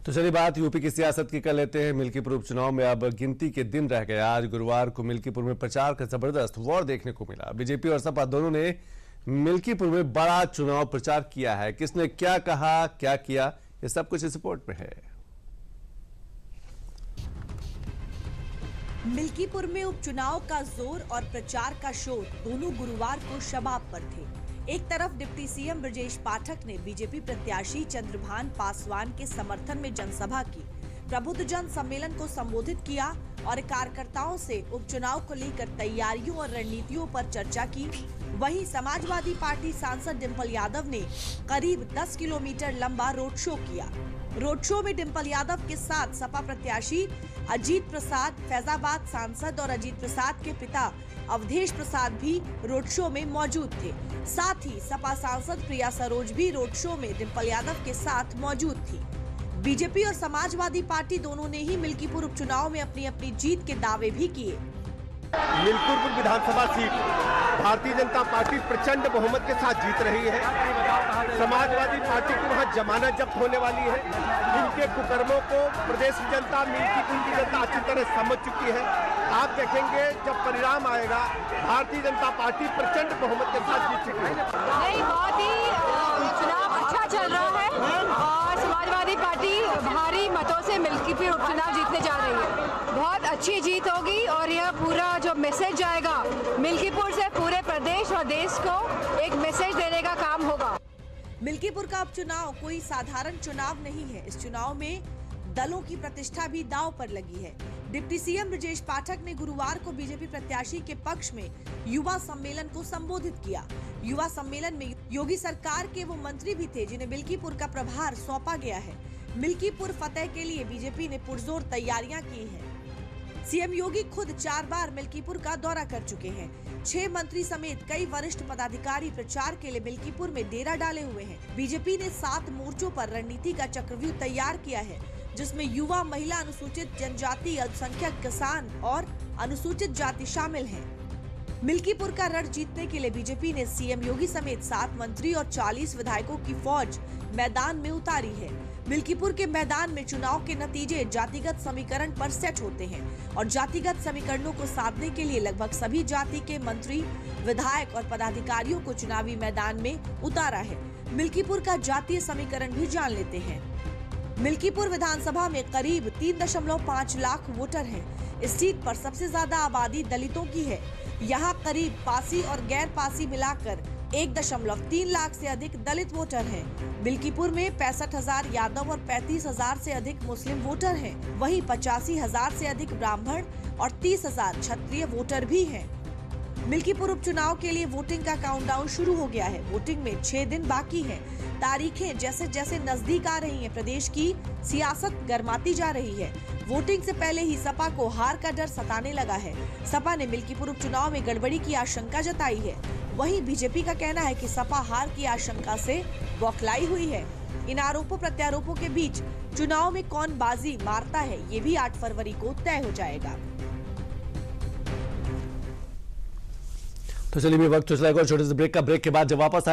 तो चलिए बात यूपी की सियासत की कर लेते हैं। मिल्कीपुर उपचुनाव में अब गिनती के दिन रह गए। आज गुरुवार को मिल्कीपुर में प्रचार का जबरदस्त वॉर देखने को मिला। बीजेपी और सपा दोनों ने मिल्कीपुर में बड़ा चुनाव प्रचार किया है। किसने क्या कहा, क्या किया, ये सब कुछ इस रिपोर्ट में है। मिल्कीपुर में उपचुनाव का जोर और प्रचार का शोर दोनों गुरुवार को शबाब पर थे। एक तरफ डिप्टी सीएम ब्रजेश पाठक ने बीजेपी प्रत्याशी चंद्रभान पासवान के समर्थन में जनसभा की, प्रबुद्ध जन सम्मेलन को संबोधित किया और कार्यकर्ताओं से उपचुनाव को लेकर तैयारियों और रणनीतियों पर चर्चा की। वहीं समाजवादी पार्टी सांसद डिंपल यादव ने करीब 10 किलोमीटर लंबा रोड शो किया। रोड शो में डिंपल यादव के साथ सपा प्रत्याशी अजीत प्रसाद, फैजाबाद सांसद और अजीत प्रसाद के पिता अवधेश प्रसाद भी रोड शो में मौजूद थे। साथ ही सपा सांसद प्रिया सरोज भी रोड शो में डिंपल यादव के साथ मौजूद थी। बीजेपी और समाजवादी पार्टी दोनों ने ही मिल्कीपुर उपचुनाव में अपनी अपनी जीत के दावे भी किए। मिल्कीपुर विधानसभा सीट भारतीय जनता पार्टी प्रचंड बहुमत के साथ जीत रही है। समाजवादी पार्टी की वहां जमानत जब्त होने वाली है। इनके कुकर्मों को प्रदेश की जनता, मिल्कीपुर की जनता अच्छी तरह समझ चुकी है। आप देखेंगे जब परिणाम आएगा, भारतीय जनता पार्टी प्रचंड बहुमत के साथ जीत चुकी है। नहीं, बहुत ही चुनाव अच्छा चल रहा है और समाजवादी पार्टी भारी मतों से मिल्कीपुर उपचुनाव जीतने जा रही है। बहुत अच्छी जीत होगी और यह पूरा जो मैसेज आएगा मिल्कीपुर से पूरे प्रदेश और देश को एक मैसेज देने का काम होगा। मिल्कीपुर का उपचुनाव कोई साधारण चुनाव नहीं है। इस चुनाव में दलों की प्रतिष्ठा भी दांव पर लगी है। डिप्टी सीएम ब्रजेश पाठक ने गुरुवार को बीजेपी प्रत्याशी के पक्ष में युवा सम्मेलन को संबोधित किया। युवा सम्मेलन में योगी सरकार के वो मंत्री भी थे जिन्हें मिल्कीपुर का प्रभार सौंपा गया है। मिल्कीपुर फतेह के लिए बीजेपी ने पुरजोर तैयारियां की हैं। सीएम योगी खुद 4 बार मिल्कीपुर का दौरा कर चुके हैं। 6 मंत्री समेत कई वरिष्ठ पदाधिकारी प्रचार के लिए मिल्कीपुर में डेरा डाले हुए हैं। बीजेपी ने 7 मोर्चों पर रणनीति का चक्रव्यूह तैयार किया है, जिसमें युवा, महिला, अनुसूचित जनजाति, अल्पसंख्यक, किसान और अनुसूचित जाति शामिल हैं। मिल्कीपुर का रण जीतने के लिए बीजेपी ने सीएम योगी समेत 7 मंत्री और 40 विधायकों की फौज मैदान में उतारी है। मिल्कीपुर के मैदान में चुनाव के नतीजे जातिगत समीकरण पर सेट होते हैं और जातिगत समीकरणों को साधने के लिए लगभग सभी जाति के मंत्री, विधायक और पदाधिकारियों को चुनावी मैदान में उतारा है। मिल्कीपुर का जातीय समीकरण भी जान लेते हैं। मिल्कीपुर विधानसभा में करीब 3.5 लाख वोटर हैं। इस सीट पर सबसे ज्यादा आबादी दलितों की है। यहाँ करीब पासी और गैर पासी मिलाकर 1.3 लाख से अधिक दलित वोटर हैं। मिल्कीपुर में 65,000 यादव और 35,000 से अधिक मुस्लिम वोटर हैं। वहीं 85,000 से अधिक ब्राह्मण और 30,000 क्षत्रिय वोटर भी हैं। मिल्कीपुर उपचुनाव के लिए वोटिंग का काउंटडाउन शुरू हो गया है। वोटिंग में 6 दिन बाकी हैं। तारीखें जैसे जैसे नजदीक आ रही हैं, प्रदेश की सियासत गर्माती जा रही है। वोटिंग से पहले ही सपा को हार का डर सताने लगा है। सपा ने मिल्कीपुर उपचुनाव में गड़बड़ी की आशंका जताई है। वहीं बीजेपी का कहना है कि सपा हार की आशंका से बौखलाई हुई है। इन आरोपों प्रत्यारोपों के बीच चुनाव में कौन बाजी मारता है, ये भी 8 फरवरी को तय हो जाएगा। तो चलिए वक्त तो चला एक और छोटे से ब्रेक का। ब्रेक के बाद जब वापस आए